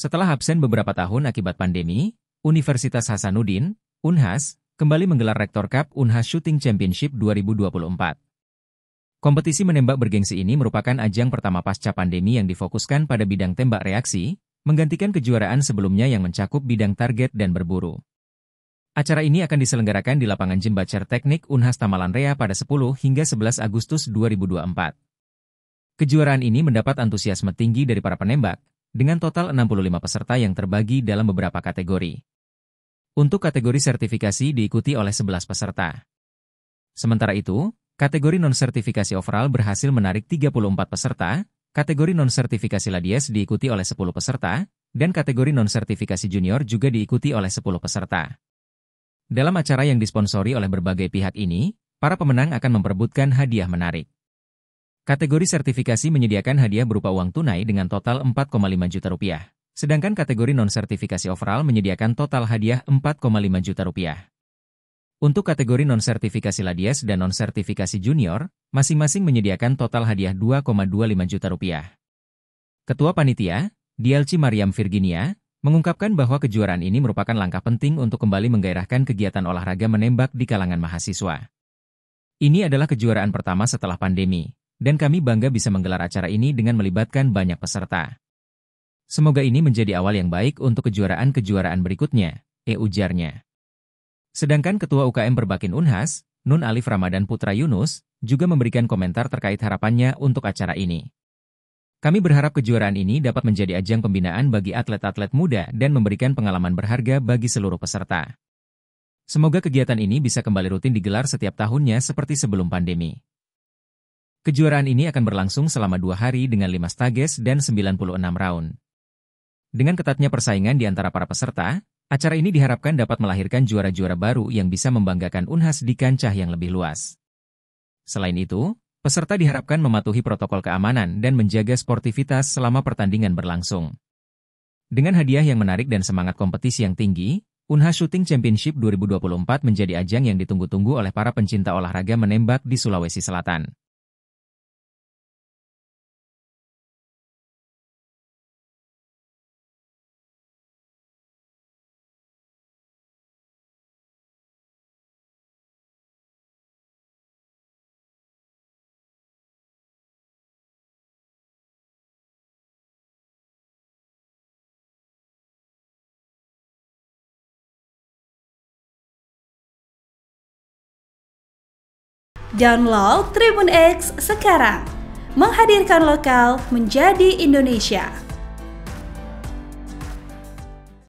Setelah absen beberapa tahun akibat pandemi, Universitas Hasanuddin, Unhas, kembali menggelar Rektor Cup Unhas Shooting Championship 2024. Kompetisi menembak bergengsi ini merupakan ajang pertama pasca pandemi yang difokuskan pada bidang tembak reaksi, menggantikan kejuaraan sebelumnya yang mencakup bidang target dan berburu. Acara ini akan diselenggarakan di lapangan Jembacer Teknik Unhas Tamalan Rea pada 10 hingga 11 Agustus 2024. Kejuaraan ini mendapat antusiasme tinggi dari para penembak, dengan total 65 peserta yang terbagi dalam beberapa kategori. Untuk kategori sertifikasi diikuti oleh 11 peserta. Sementara itu, kategori non-sertifikasi overall berhasil menarik 34 peserta, kategori non-sertifikasi Ladies diikuti oleh 10 peserta, dan kategori non-sertifikasi junior juga diikuti oleh 10 peserta. Dalam acara yang disponsori oleh berbagai pihak ini, para pemenang akan memperebutkan hadiah menarik. Kategori sertifikasi menyediakan hadiah berupa uang tunai dengan total 4,5 juta rupiah. Sedangkan kategori non-sertifikasi overall menyediakan total hadiah 4,5 juta rupiah. Untuk kategori non-sertifikasi Ladies dan non-sertifikasi junior, masing-masing menyediakan total hadiah 2,25 juta rupiah. Ketua Panitia, Dialci Mariam Virginia, mengungkapkan bahwa kejuaraan ini merupakan langkah penting untuk kembali menggairahkan kegiatan olahraga menembak di kalangan mahasiswa. Ini adalah kejuaraan pertama setelah pandemi, dan kami bangga bisa menggelar acara ini dengan melibatkan banyak peserta. Semoga ini menjadi awal yang baik untuk kejuaraan-kejuaraan berikutnya, ujarnya. Sedangkan Ketua UKM Perbakin Unhas, Nun Alif Ramadan Putra Yunus, juga memberikan komentar terkait harapannya untuk acara ini. Kami berharap kejuaraan ini dapat menjadi ajang pembinaan bagi atlet-atlet muda dan memberikan pengalaman berharga bagi seluruh peserta. Semoga kegiatan ini bisa kembali rutin digelar setiap tahunnya seperti sebelum pandemi. Kejuaraan ini akan berlangsung selama 2 hari dengan 5 stages dan 96 round. Dengan ketatnya persaingan di antara para peserta, acara ini diharapkan dapat melahirkan juara-juara baru yang bisa membanggakan Unhas di kancah yang lebih luas. Selain itu, peserta diharapkan mematuhi protokol keamanan dan menjaga sportivitas selama pertandingan berlangsung. Dengan hadiah yang menarik dan semangat kompetisi yang tinggi, Unhas Shooting Championship 2024 menjadi ajang yang ditunggu-tunggu oleh para pencinta olahraga menembak di Sulawesi Selatan. Download Tribun X sekarang, menghadirkan lokal menjadi Indonesia.